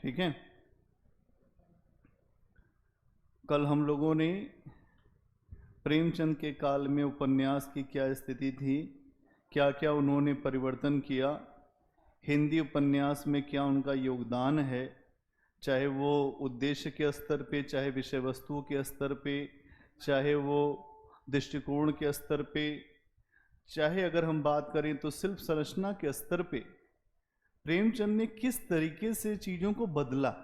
ठीक है। कल हम लोगों ने प्रेमचंद के काल में उपन्यास की क्या स्थिति थी, क्या क्या उन्होंने परिवर्तन किया, हिंदी उपन्यास में क्या उनका योगदान है, चाहे वो उद्देश्य के स्तर पे, चाहे विषय वस्तु के स्तर पे, चाहे वो दृष्टिकोण के स्तर पे, चाहे अगर हम बात करें तो शिल्प संरचना के स्तर पे प्रेमचंद ने किस तरीके से चीज़ों को बदला।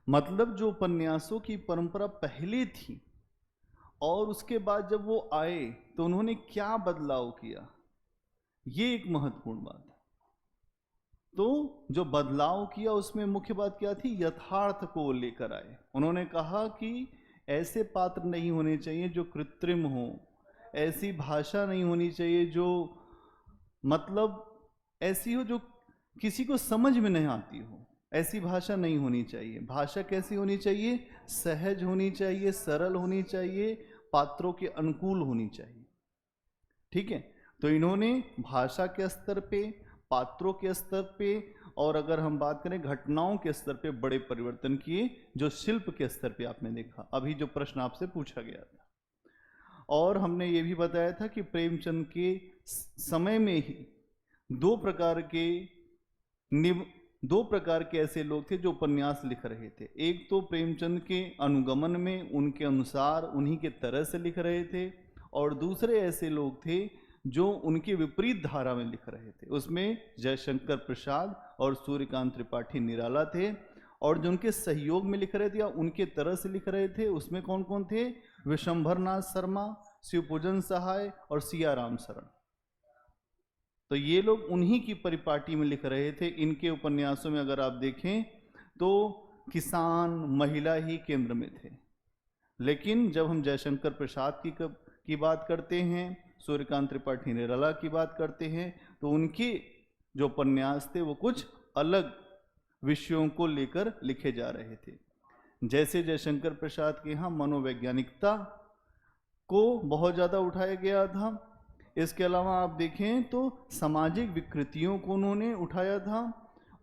मतलब जो उपन्यासों की परंपरा पहले थी और उसके बाद जब वो आए तो उन्होंने क्या बदलाव किया, ये एक महत्वपूर्ण बात है। तो जो बदलाव किया उसमें मुख्य बात क्या थी, यथार्थ को लेकर आए। उन्होंने कहा कि ऐसे पात्र नहीं होने चाहिए जो कृत्रिम हो, ऐसी भाषा नहीं होनी चाहिए जो मतलब ऐसी हो जो किसी को समझ में नहीं आती हो, ऐसी भाषा नहीं होनी चाहिए। भाषा कैसी होनी चाहिए, सहज होनी चाहिए, सरल होनी चाहिए, पात्रों के अनुकूल होनी चाहिए। ठीक है। तो इन्होंने भाषा के स्तर पे, पात्रों के स्तर पे और अगर हम बात करें घटनाओं के स्तर पे बड़े परिवर्तन किए, जो शिल्प के स्तर पे आपने देखा अभी जो प्रश्न आपसे पूछा गया था। और हमने ये भी बताया था कि प्रेमचंद के समय में ही दो प्रकार के ऐसे लोग थे जो उपन्यास लिख रहे थे। एक तो प्रेमचंद के अनुगमन में उनके अनुसार उन्हीं के तरह से लिख रहे थे, और दूसरे ऐसे लोग थे जो उनके विपरीत धारा में लिख रहे थे। उसमें जयशंकर प्रसाद और सूर्यकांत त्रिपाठी निराला थे, और जो उनके सहयोग में लिख रहे थे या उनके तरह से लिख रहे थे उसमें कौन कौन थे, विशंभरनाथ शर्मा, शिवपूजन सहाय और सियाराम शरण। तो ये लोग उन्हीं की परिपाटी में लिख रहे थे। इनके उपन्यासों में अगर आप देखें तो किसान, महिला ही केंद्र में थे। लेकिन जब हम जयशंकर प्रसाद की बात करते हैं, सूर्यकांत त्रिपाठी निराला की बात करते हैं, तो उनके जो उपन्यास थे वो कुछ अलग विषयों को लेकर लिखे जा रहे थे। जैसे जयशंकर प्रसाद के यहाँ मनोवैज्ञानिकता को बहुत ज़्यादा उठाया गया था। इसके अलावा आप देखें तो सामाजिक विकृतियों को उन्होंने उठाया था।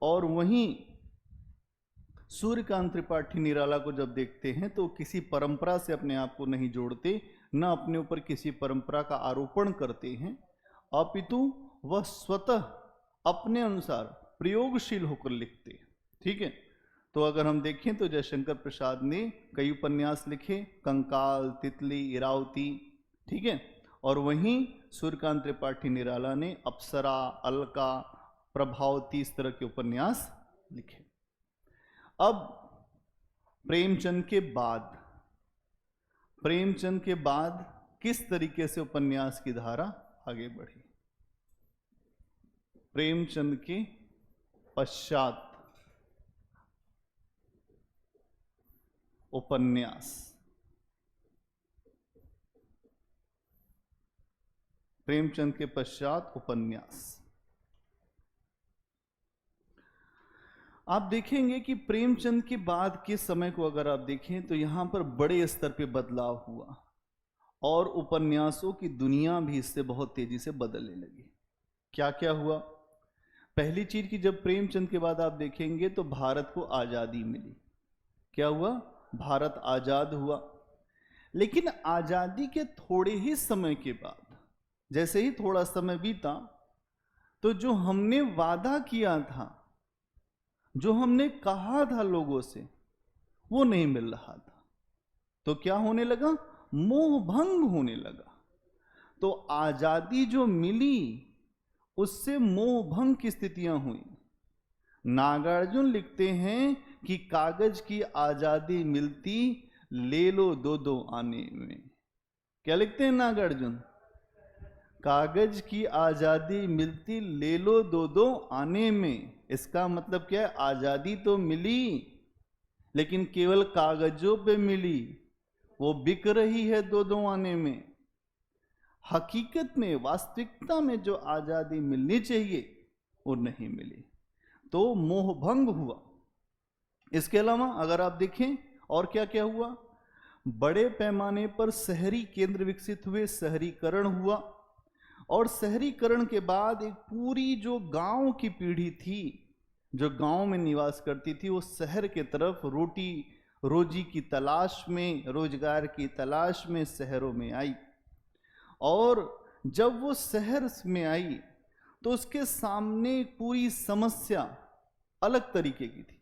और वहीं सूर्यकांत त्रिपाठी निराला को जब देखते हैं तो किसी परंपरा से अपने आप को नहीं जोड़ते, न अपने ऊपर किसी परंपरा का आरोपण करते हैं, अपितु वह स्वतः अपने अनुसार प्रयोगशील होकर लिखते। ठीक है। तो अगर हम देखें तो जयशंकर प्रसाद ने कई उपन्यास लिखे, कंकाल, तितली, इरावती। ठीक है। और वहीं सूर्यकांत त्रिपाठी निराला ने अप्सरा, अलका, प्रभावती, इस तरह के उपन्यास लिखे। अब प्रेमचंद के बाद किस तरीके से उपन्यास की धारा आगे बढ़ी। प्रेमचंद के पश्चात उपन्यास, प्रेमचंद के पश्चात उपन्यास। आप देखेंगे कि प्रेमचंद के बाद के समय को अगर आप देखें तो यहां पर बड़े स्तर पे बदलाव हुआ और उपन्यासों की दुनिया भी इससे बहुत तेजी से बदलने लगी। क्या क्या हुआ? पहली चीज कि जब प्रेमचंद के बाद आप देखेंगे तो भारत को आजादी मिली। क्या हुआ? भारत आजाद हुआ। लेकिन आजादी के थोड़े ही समय के बाद, जैसे ही थोड़ा समय बीता, तो जो हमने वादा किया था, जो हमने कहा था लोगों से, वो नहीं मिल रहा था। तो क्या होने लगा? मोह भंग होने लगा। तो आजादी जो मिली उससे मोह भंग की स्थितियां हुई। नागार्जुन लिखते हैं कि कागज की आजादी मिलती, ले लो दो दो आने में। क्या लिखते हैं नागार्जुन? कागज की आजादी मिलती, ले लो दो दो आने में। इसका मतलब क्या है? आजादी तो मिली लेकिन केवल कागजों पे मिली, वो बिक रही है दो दो आने में। हकीकत में, वास्तविकता में जो आजादी मिलनी चाहिए वो नहीं मिली, तो मोह भंग हुआ। इसके अलावा अगर आप देखें और क्या क्या हुआ, बड़े पैमाने पर शहरी केंद्र विकसित हुए, शहरीकरण हुआ। और शहरीकरण के बाद एक पूरी जो गांव की पीढ़ी थी, जो गांव में निवास करती थी, वो शहर के तरफ रोटी रोजी की तलाश में, रोजगार की तलाश में शहरों में आई। और जब वो शहर में आई तो उसके सामने पूरी समस्या अलग तरीके की थी।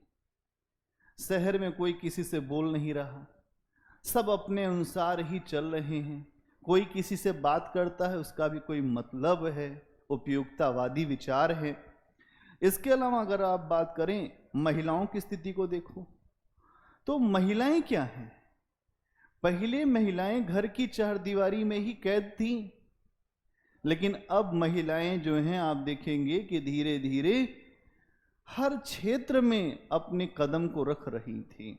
शहर में कोई किसी से बोल नहीं रहा, सब अपने अनुसार ही चल रहे हैं। कोई किसी से बात करता है उसका भी कोई मतलब है, उपयोगितावादी विचार है। इसके अलावा अगर आप बात करें महिलाओं की स्थिति को देखो, तो महिलाएं क्या हैं? पहले महिलाएं घर की चारदीवारी में ही कैद थी, लेकिन अब महिलाएं जो हैं, आप देखेंगे कि धीरे धीरे हर क्षेत्र में अपने कदम को रख रही थी।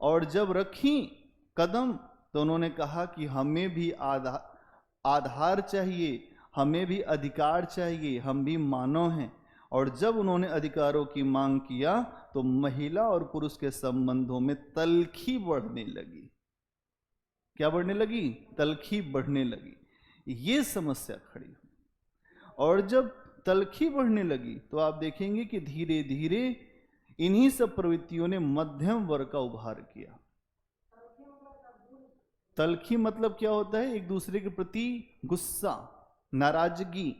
और जब रखी कदम तो उन्होंने कहा कि हमें भी आधार चाहिए, हमें भी अधिकार चाहिए, हम भी मानव हैं। और जब उन्होंने अधिकारों की मांग किया तो महिला और पुरुष के संबंधों में तल्खी बढ़ने लगी। क्या बढ़ने लगी? तल्खी बढ़ने लगी। ये समस्या खड़ी हुई। और जब तल्खी बढ़ने लगी तो आप देखेंगे कि धीरे धीरे इन्हीं सब प्रवृत्तियों ने मध्यम वर्ग का उभार किया। तल्खी मतलब क्या होता है? एक दूसरे के प्रति गुस्सा, नाराजगी,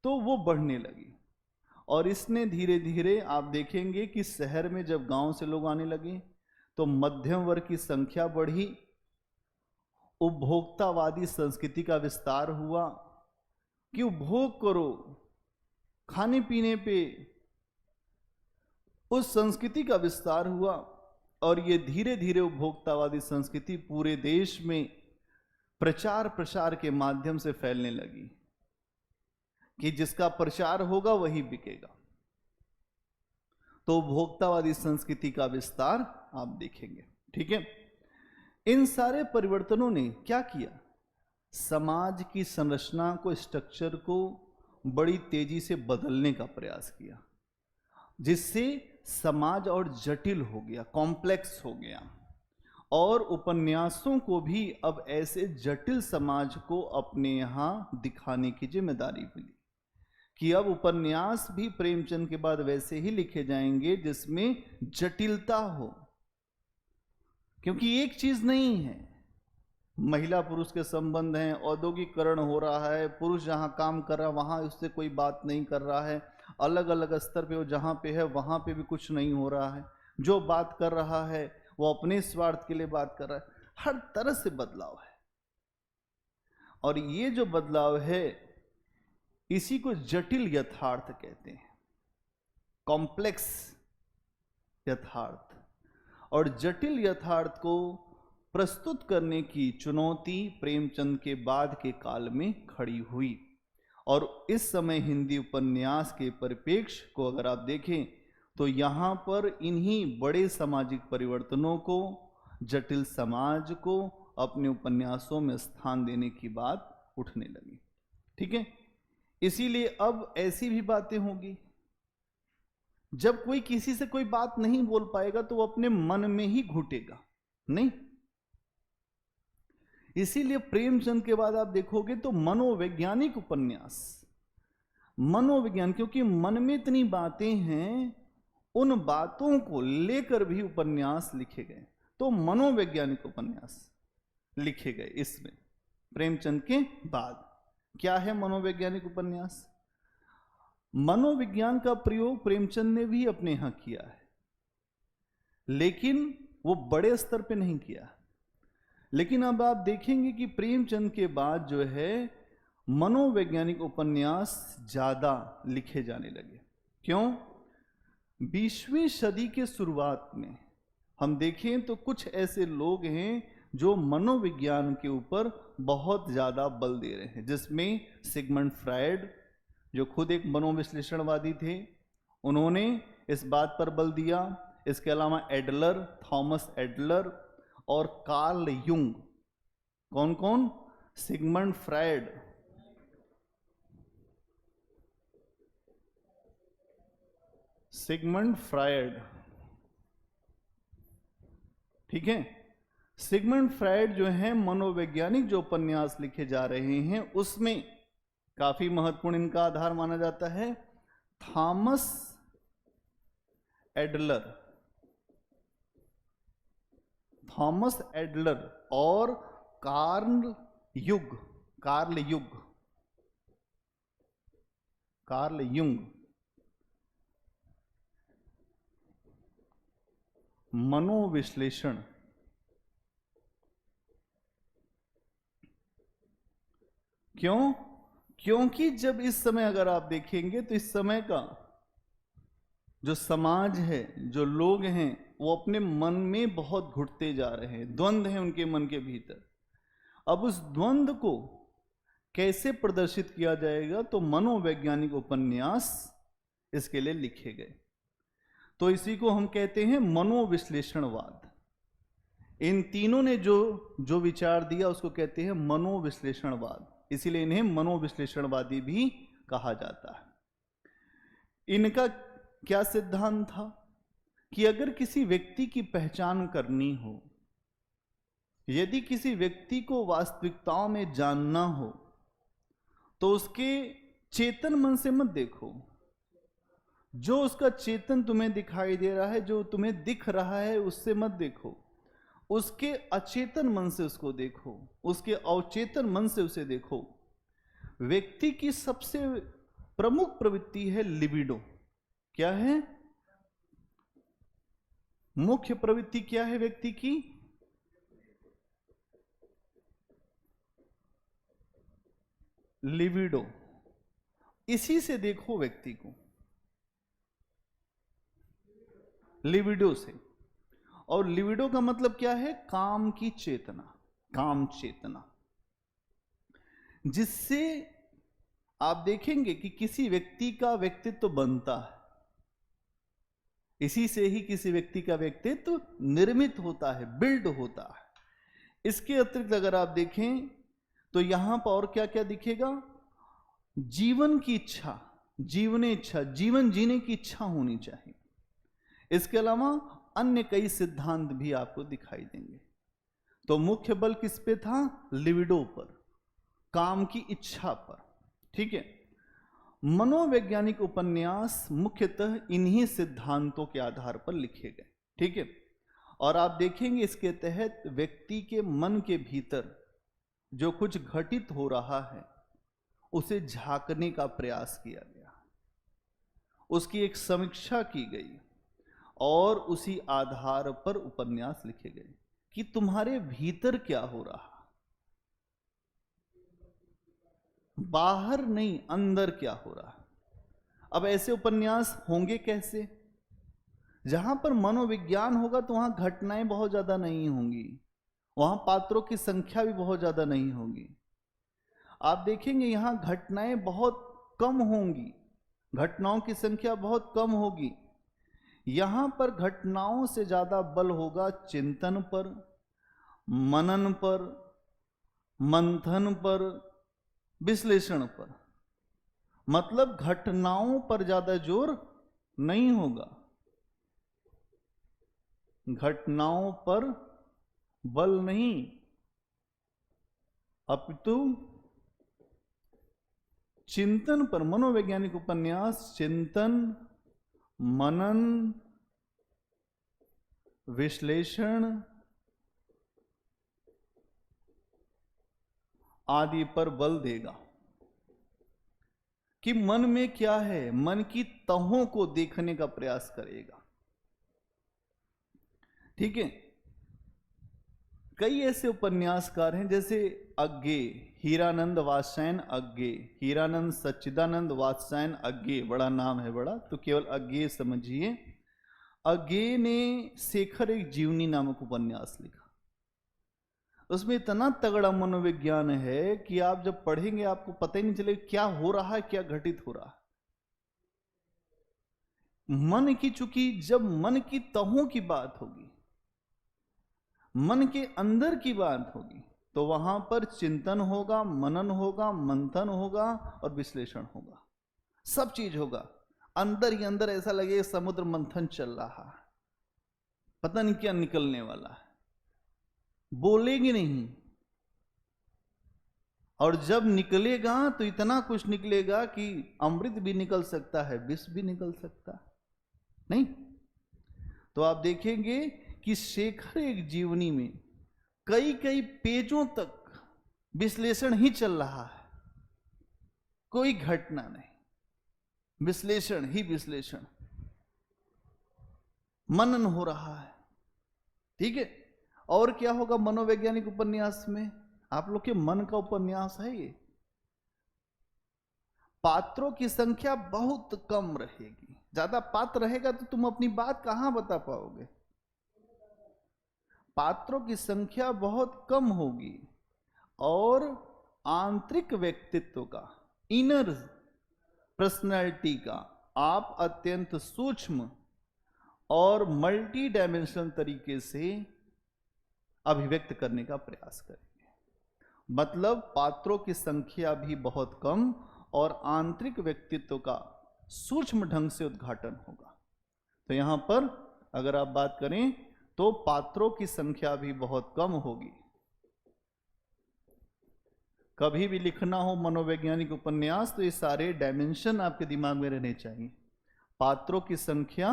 तो वो बढ़ने लगी। और इसने धीरे धीरे आप देखेंगे कि शहर में जब गांव से लोग आने लगे तो मध्यम वर्ग की संख्या बढ़ी, उपभोक्तावादी संस्कृति का विस्तार हुआ कि उपभोग करो, खाने पीने पे उस संस्कृति का विस्तार हुआ। और ये धीरे धीरे उपभोक्तावादी संस्कृति पूरे देश में प्रचार प्रसार के माध्यम से फैलने लगी कि जिसका प्रचार होगा वही बिकेगा। तो उपभोक्तावादी संस्कृति का विस्तार आप देखेंगे। ठीक है, इन सारे परिवर्तनों ने क्या किया? समाज की संरचना को, स्ट्रक्चर को बड़ी तेजी से बदलने का प्रयास किया, जिससे समाज और जटिल हो गया, कॉम्प्लेक्स हो गया। और उपन्यासों को भी अब ऐसे जटिल समाज को अपने यहां दिखाने की जिम्मेदारी मिली कि अब उपन्यास भी प्रेमचंद के बाद वैसे ही लिखे जाएंगे जिसमें जटिलता हो। क्योंकि एक चीज नहीं है, महिला पुरुष के संबंध हैं, औद्योगिकरण हो रहा है, पुरुष जहां काम कर रहा है वहां उससे कोई बात नहीं कर रहा है, अलग अलग स्तर पे वो जहां पे है वहां पे भी कुछ नहीं हो रहा है, जो बात कर रहा है वो अपने स्वार्थ के लिए बात कर रहा है। हर तरह से बदलाव है। और ये जो बदलाव है इसी को जटिल यथार्थ कहते हैं, कॉम्प्लेक्स यथार्थ। और जटिल यथार्थ को प्रस्तुत करने की चुनौती प्रेमचंद के बाद के काल में खड़ी हुई। और इस समय हिंदी उपन्यास के परिप्रेक्ष्य को अगर आप देखें तो यहाँ पर इन्हीं बड़े सामाजिक परिवर्तनों को, जटिल समाज को अपने उपन्यासों में स्थान देने की बात उठने लगी। ठीक है, इसीलिए अब ऐसी भी बातें होंगी, जब कोई किसी से कोई बात नहीं बोल पाएगा तो वो अपने मन में ही घुटेगा, नहीं। इसीलिए प्रेमचंद के बाद आप देखोगे तो मनोवैज्ञानिक उपन्यास, मनोविज्ञान, क्योंकि मन में इतनी बातें हैं, उन बातों को लेकर भी उपन्यास लिखे गए। तो मनोवैज्ञानिक उपन्यास लिखे गए इसमें प्रेमचंद के बाद। क्या है मनोवैज्ञानिक उपन्यास? मनोविज्ञान का प्रयोग प्रेमचंद ने भी अपने यहां किया है, लेकिन वो बड़े स्तर पे नहीं किया। लेकिन अब आप देखेंगे कि प्रेमचंद के बाद जो है मनोवैज्ञानिक उपन्यास ज्यादा लिखे जाने लगे। क्यों? 20वीं सदी के शुरुआत में हम देखें तो कुछ ऐसे लोग हैं जो मनोविज्ञान के ऊपर बहुत ज्यादा बल दे रहे हैं, जिसमें सिगमंड फ्रायड, जो खुद एक मनोविश्लेषणवादी थे, उन्होंने इस बात पर बल दिया। इसके अलावा एडलर, थॉमस एडलर और कार्ल युंग। कौन कौन? सिगमंड फ्रायड, सिगमंड फ्रायड, ठीक है। सिगमंड फ्रायड जो है मनोवैज्ञानिक जो उपन्यास लिखे जा रहे हैं उसमें काफी महत्वपूर्ण इनका आधार माना जाता है थॉमस एडलर, थॉमस एडलर और कार्ल युग, कार्ल युंग मनोविश्लेषण। क्यों? क्योंकि जब इस समय अगर आप देखेंगे तो इस समय का जो समाज है, जो लोग हैं, वो अपने मन में बहुत घुटते जा रहे हैं, द्वंद्व है उनके मन के भीतर। अब उस द्वंद्व को कैसे प्रदर्शित किया जाएगा, तो मनोवैज्ञानिक उपन्यास इसके लिए लिखे गए। तो इसी को हम कहते हैं मनोविश्लेषणवाद। इन तीनों ने जो विचार दिया उसको कहते हैं मनोविश्लेषणवाद, इसीलिए इन्हें मनोविश्लेषणवादी भी कहा जाता है। इनका क्या सिद्धांत था कि अगर किसी व्यक्ति की पहचान करनी हो, यदि किसी व्यक्ति को वास्तविकताओं में जानना हो, तो उसके चेतन मन से मत देखो। जो उसका चेतन तुम्हें दिखाई दे रहा है, जो तुम्हें दिख रहा है, उससे मत देखो। उसके अचेतन मन से उसको देखो, उसके अवचेतन मन से उसे देखो। व्यक्ति की सबसे प्रमुख प्रवृत्ति है लिबिडो। क्या है? मुख्य प्रवृत्ति क्या है व्यक्ति की? लिबिडो। इसी से देखो व्यक्ति को, लिबिडो से। और लिबिडो का मतलब क्या है? काम की चेतना, काम चेतना, जिससे आप देखेंगे कि किसी व्यक्ति का व्यक्तित्व बनता है। इसी से ही किसी व्यक्ति का व्यक्तित्व निर्मित होता है, बिल्ड होता है। इसके अतिरिक्त अगर आप देखें तो यहां पर और क्या क्या दिखेगा? जीवन की इच्छा, जीवन जीने की इच्छा होनी चाहिए। इसके अलावा अन्य कई सिद्धांत भी आपको दिखाई देंगे। तो मुख्य बल किस पे था? लिबिडो पर, काम की इच्छा पर। ठीक है। मनोवैज्ञानिक उपन्यास मुख्यतः इन्हीं सिद्धांतों के आधार पर लिखे गए। ठीक है। और आप देखेंगे इसके तहत व्यक्ति के मन के भीतर जो कुछ घटित हो रहा है उसे झांकने का प्रयास किया गया, उसकी एक समीक्षा की गई और उसी आधार पर उपन्यास लिखे गए कि तुम्हारे भीतर क्या हो रहा, बाहर नहीं अंदर क्या हो रहा। अब ऐसे उपन्यास होंगे कैसे? जहां पर मनोविज्ञान होगा तो वहां घटनाएं बहुत ज्यादा नहीं होंगी, वहां पात्रों की संख्या भी बहुत ज्यादा नहीं होगी। आप देखेंगे यहां घटनाएं बहुत कम होंगी, घटनाओं की संख्या बहुत कम होगी। यहां पर घटनाओं से ज्यादा बल होगा चिंतन पर, मनन पर, मंथन पर, विश्लेषण पर। मतलब घटनाओं पर ज्यादा जोर नहीं होगा, घटनाओं पर बल नहीं, अपितु चिंतन पर। मनोवैज्ञानिक उपन्यास चिंतन, मनन, विश्लेषण आदि पर बल देगा कि मन में क्या है, मन की तहों को देखने का प्रयास करेगा। ठीक है। कई ऐसे उपन्यासकार हैं जैसे अज्ञे, हीरानंद वात्स्यायन अज्ञे, हीरानंद सच्चिदानंद वात्स्यायन अज्ञे, बड़ा नाम है बड़ा, तो केवल अज्ञे समझिए। अज्ञे ने शेखर एक जीवनी नामक उपन्यास लिखा। उसमें इतना तगड़ा मनोविज्ञान है कि आप जब पढ़ेंगे आपको पता ही नहीं चलेगा क्या हो रहा है, क्या घटित हो रहा है। मन की, चूंकि जब मन की तहों की बात होगी, मन के अंदर की बात होगी, तो वहां पर चिंतन होगा, मनन होगा, मंथन होगा और विश्लेषण होगा, सब चीज होगा। अंदर ही अंदर ऐसा लगेगा समुद्र मंथन चल रहा है, पता नहीं क्या निकलने वाला है, बोलेगी नहीं। और जब निकलेगा तो इतना कुछ निकलेगा कि अमृत भी निकल सकता है, विष भी निकल सकता है। नहीं, तो आप देखेंगे कि शेखर एक जीवनी में कई कई पेजों तक विश्लेषण ही चल रहा है, कोई घटना नहीं, विश्लेषण ही विश्लेषण, मनन हो रहा है। ठीक है, और क्या होगा मनोवैज्ञानिक उपन्यास में? आप लोग के मन का उपन्यास है ये। पात्रों की संख्या बहुत कम रहेगी, ज्यादा पात्र रहेगा तो तुम अपनी बात कहां बता पाओगे। पात्रों की संख्या बहुत कम होगी और आंतरिक व्यक्तित्व का, इनर पर्सनैलिटी का आप अत्यंत सूक्ष्म और मल्टी डायमेंशनल तरीके से अभिव्यक्त करने का प्रयास करेंगे। मतलब पात्रों की संख्या भी बहुत कम और आंतरिक व्यक्तित्व का सूक्ष्म ढंग से उद्घाटन होगा। तो यहां पर अगर आप बात करें तो पात्रों की संख्या भी बहुत कम होगी। कभी भी लिखना हो मनोवैज्ञानिक उपन्यास तो ये सारे डायमेंशन आपके दिमाग में रहने चाहिए। पात्रों की संख्या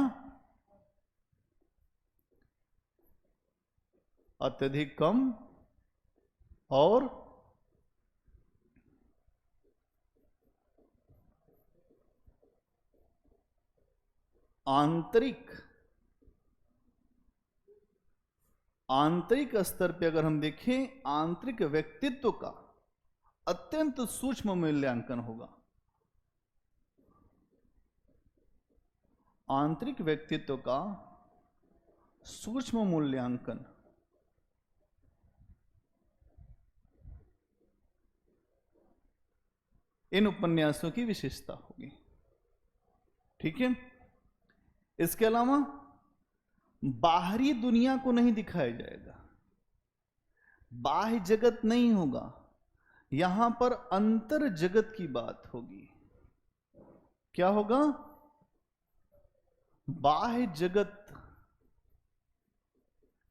अत्यधिक कम और आंतरिक स्तर पे अगर हम देखें, आंतरिक व्यक्तित्व का अत्यंत सूक्ष्म मूल्यांकन होगा। आंतरिक व्यक्तित्व का सूक्ष्म मूल्यांकन इन उपन्यासों की विशेषता होगी। ठीक है, इसके अलावा बाहरी दुनिया को नहीं दिखाया जाएगा, बाह्य जगत नहीं होगा, यहां पर अंतर जगत की बात होगी। क्या होगा? बाह्य जगत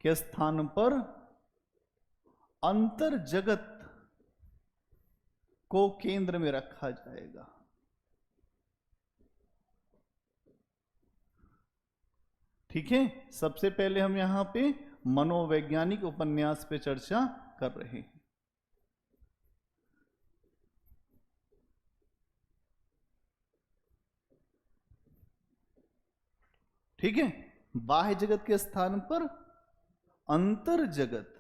के स्थान पर अंतर जगत को केंद्र में रखा जाएगा। ठीक है, सबसे पहले हम यहां पे मनोवैज्ञानिक उपन्यास पे चर्चा कर रहे हैं। ठीक है, बाह्य जगत के स्थान पर अंतर जगत,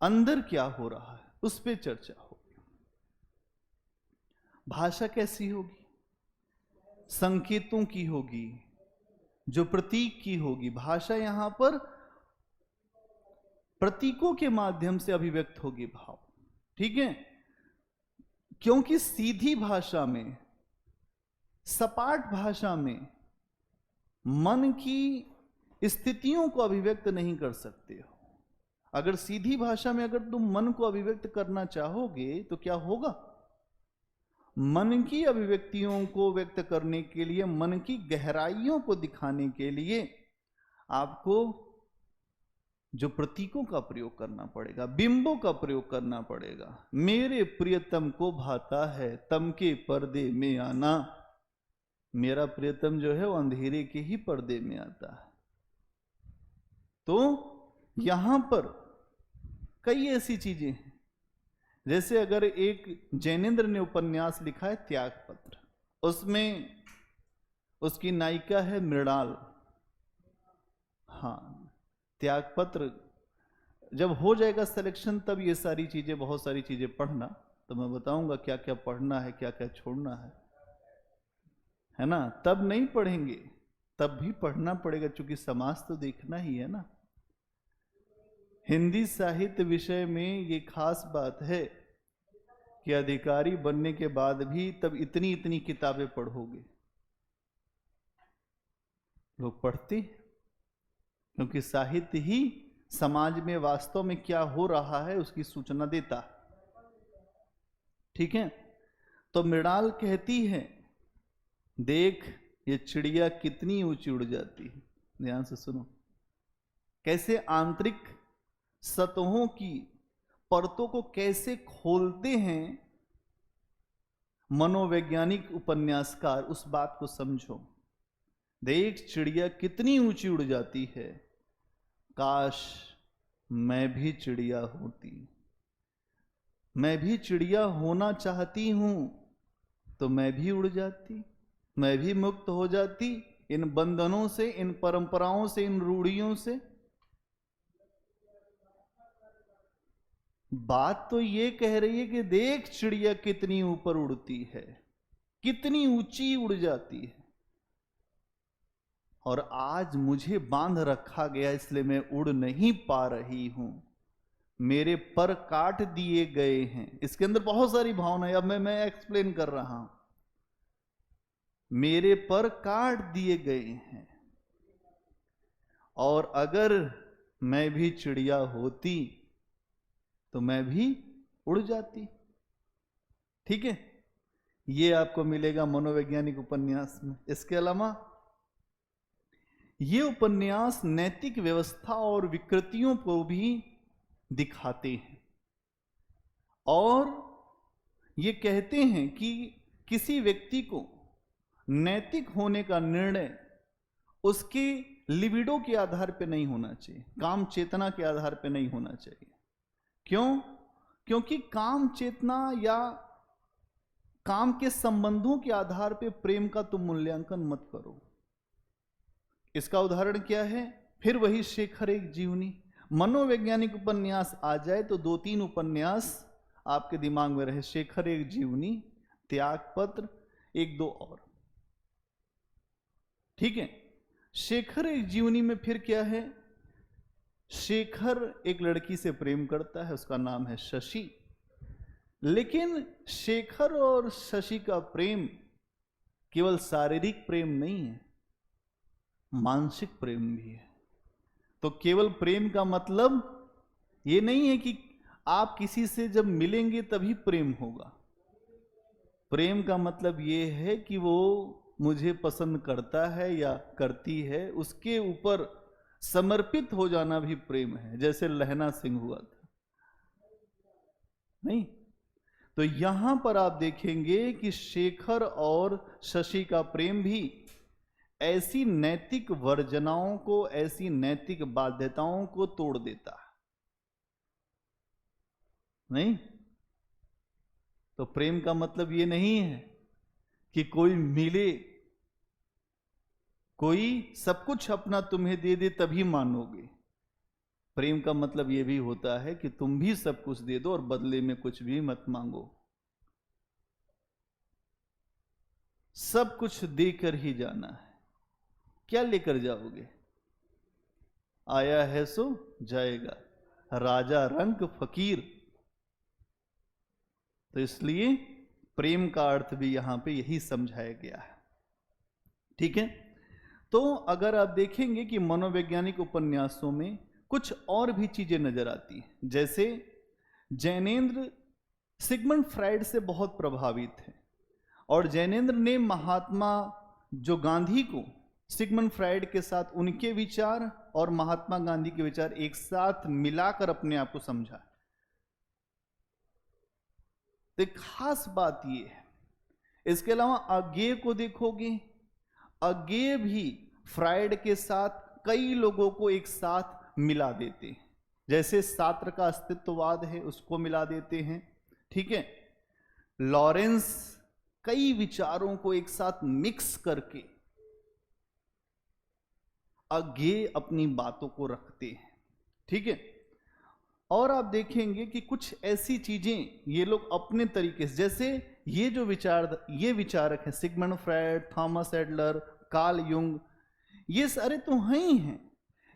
अंदर क्या हो रहा है उस पे चर्चा होगी। भाषा कैसी होगी? संकेतों की होगी, जो प्रतीक की होगी। भाषा यहां पर प्रतीकों के माध्यम से अभिव्यक्त होगी भाव। ठीक है, क्योंकि सीधी भाषा में, सपाट भाषा में मन की स्थितियों को अभिव्यक्त नहीं कर सकते हो। अगर सीधी भाषा में अगर तुम मन को अभिव्यक्त करना चाहोगे तो क्या होगा? मन की अभिव्यक्तियों को व्यक्त करने के लिए, मन की गहराइयों को दिखाने के लिए आपको जो प्रतीकों का प्रयोग करना पड़ेगा, बिंबों का प्रयोग करना पड़ेगा। मेरे प्रियतम को भाता है तम के पर्दे में आना। मेरा प्रियतम जो है वो अंधेरे के ही पर्दे में आता है। तो यहां पर कई ऐसी चीजें हैं, जैसे अगर एक जैनेन्द्र ने उपन्यास लिखा है त्यागपत्र, उसमें उसकी नायिका है मृणाल। हाँ, त्यागपत्र जब हो जाएगा सिलेक्शन तब ये सारी चीजें, बहुत सारी चीजें पढ़ना, तो मैं बताऊंगा क्या क्या पढ़ना है, क्या क्या छोड़ना है ना। तब नहीं पढ़ेंगे, तब भी पढ़ना पड़ेगा, क्योंकि समाज तो देखना ही है ना। हिंदी साहित्य विषय में ये खास बात है कि अधिकारी बनने के बाद भी तब इतनी इतनी किताबें पढ़ोगे। लोग पढ़ते, क्योंकि साहित्य ही समाज में वास्तव में क्या हो रहा है उसकी सूचना देता। ठीक है, तो मृणाल कहती है, देख ये चिड़िया कितनी ऊंची उड़ जाती है। ध्यान से सुनो, कैसे आंतरिक सतहों की परतों को कैसे खोलते हैं मनोवैज्ञानिक उपन्यासकार, उस बात को समझो। देख चिड़िया कितनी ऊंची उड़ जाती है, काश मैं भी चिड़िया होती। मैं भी चिड़िया होना चाहती हूं, तो मैं भी उड़ जाती, मैं भी मुक्त हो जाती इन बंधनों से, इन परंपराओं से, इन रूढ़ियों से। बात तो ये कह रही है कि देख चिड़िया कितनी ऊपर उड़ती है, कितनी ऊंची उड़ जाती है, और आज मुझे बांध रखा गया इसलिए मैं उड़ नहीं पा रही हूं, मेरे पर काट दिए गए हैं। इसके अंदर बहुत सारी भावनाएं, अब मैं एक्सप्लेन कर रहा हूं। मेरे पर काट दिए गए हैं, और अगर मैं भी चिड़िया होती तो मैं भी उड़ जाती। ठीक है, ये आपको मिलेगा मनोवैज्ञानिक उपन्यास में। इसके अलावा ये उपन्यास नैतिक व्यवस्था और विकृतियों को भी दिखाते हैं, और ये कहते हैं कि किसी व्यक्ति को नैतिक होने का निर्णय उसकी लिबिडो के आधार पर नहीं होना चाहिए, काम चेतना के आधार पर नहीं होना चाहिए। क्यों? क्योंकि काम चेतना या काम के संबंधों के आधार पर प्रेम का तुम मूल्यांकन मत करो। इसका उदाहरण क्या है? फिर वही शेखर एक जीवनी। मनोवैज्ञानिक उपन्यास आ जाए तो 2-3 उपन्यास आपके दिमाग में रहे, शेखर एक जीवनी, त्यागपत्र, 1-2 और। ठीक है, शेखर एक जीवनी में फिर क्या है? शेखर एक लड़की से प्रेम करता है, उसका नाम है शशि। लेकिन शेखर और शशि का प्रेम केवल शारीरिक प्रेम नहीं है, मानसिक प्रेम भी है। तो केवल प्रेम का मतलब ये नहीं है कि आप किसी से जब मिलेंगे तभी प्रेम होगा। प्रेम का मतलब ये है कि वो मुझे पसंद करता है या करती है, उसके ऊपर समर्पित हो जाना भी प्रेम है, जैसे लहना सिंह हुआ था। नहीं तो यहां पर आप देखेंगे कि शेखर और शशि का प्रेम भी ऐसी नैतिक वर्जनाओं को, ऐसी नैतिक बाध्यताओं को तोड़ देता है। नहीं तो प्रेम का मतलब ये नहीं है कि कोई मिले, कोई सब कुछ अपना तुम्हें दे दे तभी मानोगे। प्रेम का मतलब यह भी होता है कि तुम भी सब कुछ दे दो और बदले में कुछ भी मत मांगो, सब कुछ देकर ही जाना है। क्या लेकर जाओगे? आया है सो जाएगा, राजा रंक फकीर। तो इसलिए प्रेम का अर्थ भी यहां पे यही समझाया गया है। ठीक है, तो अगर आप देखेंगे कि मनोवैज्ञानिक उपन्यासों में कुछ और भी चीजें नजर आती हैं, जैसे जैनेन्द्र सिगमंड फ्राइड से बहुत प्रभावित है, और जैनेन्द्र ने महात्मा जो गांधी को सिगमंड फ्राइड के साथ उनके विचार और महात्मा गांधी के विचार एक साथ मिलाकर अपने आप को समझा। तो एक खास बात यह है। इसके अलावा अज्ञेय को देखोगे, अज्ञेय भी फ्राइड के साथ कई लोगों को एक साथ मिला देते हैं, जैसे सात्र का अस्तित्ववाद है उसको मिला देते हैं। ठीक है, लॉरेंस कई विचारों को एक साथ मिक्स करके अज्ञेय अपनी बातों को रखते हैं। ठीक है, और आप देखेंगे कि कुछ ऐसी चीजें ये लोग अपने तरीके से, जैसे ये विचारक हैं Sigmund Freud, Thomas Adler, Carl Jung, ये सारे तो हैं ही हैं,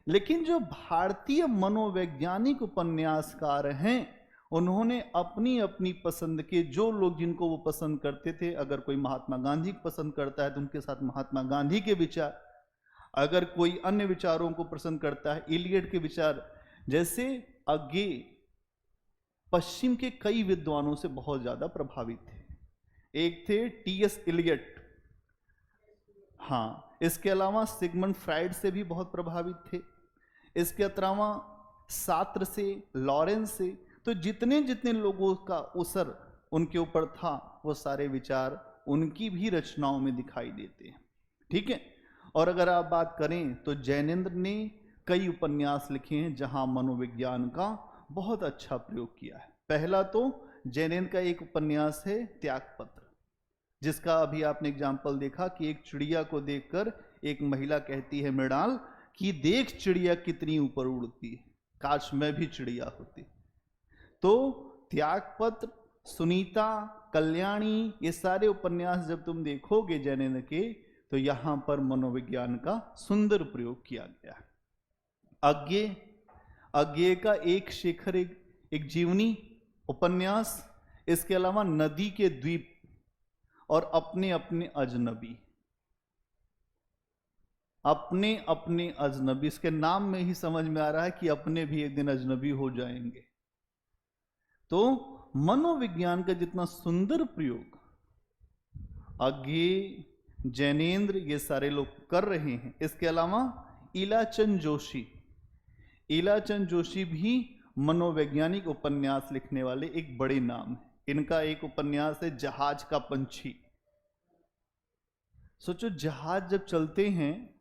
लेकिन जो भारतीय मनोवैज्ञानिक उपन्यासकार हैं उन्होंने अपनी अपनी पसंद के, जो लोग जिनको वो पसंद करते थे, अगर कोई महात्मा गांधी को पसंद करता है तो उनके साथ महात्मा गांधी के विचार, अगर कोई अन्य विचारों को पसंद करता है इलियट के विचार। जैसे अज्ञेय पश्चिम के कई विद्वानों से बहुत ज्यादा प्रभावित थे। एक थे टी.एस. इलियट, हाँ, इसके अलावा सिगमंड फ्राइड से भी बहुत प्रभावित थे, इसके अलावा सात्र से, लॉरेंस से। तो जितने जितने लोगों का असर उनके ऊपर था वो सारे विचार उनकी भी रचनाओं में दिखाई देते हैं। ठीक है, और अगर आप बात करें तो जैनेन्द्र ने कई उपन्यास लिखे हैं जहां मनोविज्ञान का बहुत अच्छा प्रयोग किया है। पहला तो जैनेन्द्र का एक उपन्यास है त्यागपत्र, जिसका अभी आपने एग्जाम्पल देखा कि एक चिड़िया को देखकर एक महिला कहती है मृणाल कि देख चिड़िया कितनी ऊपर उड़ती है, काश मैं भी चिड़िया होती। तो त्यागपत्र, सुनीता, कल्याणी, ये सारे उपन्यास जब तुम देखोगे जैनेन्द्र के, तो यहां पर मनोविज्ञान का सुंदर प्रयोग किया गया है। अज्ञेय का एक शेखर एक जीवनी उपन्यास, इसके अलावा नदी के द्वीप और अपने अपने अजनबी, अपने अपने अजनबी, इसके नाम में ही समझ में आ रहा है कि अपने भी एक दिन अजनबी हो जाएंगे। तो मनोविज्ञान का जितना सुंदर प्रयोग अज्ञेय, जैनेन्द्र, ये सारे लोग कर रहे हैं। इसके अलावा इलाचंद जोशी भी मनोवैज्ञानिक उपन्यास लिखने वाले एक बड़े नाम है। इनका एक उपन्यास है जहाज का पंछी। सोचो, जहाज जब चलते हैं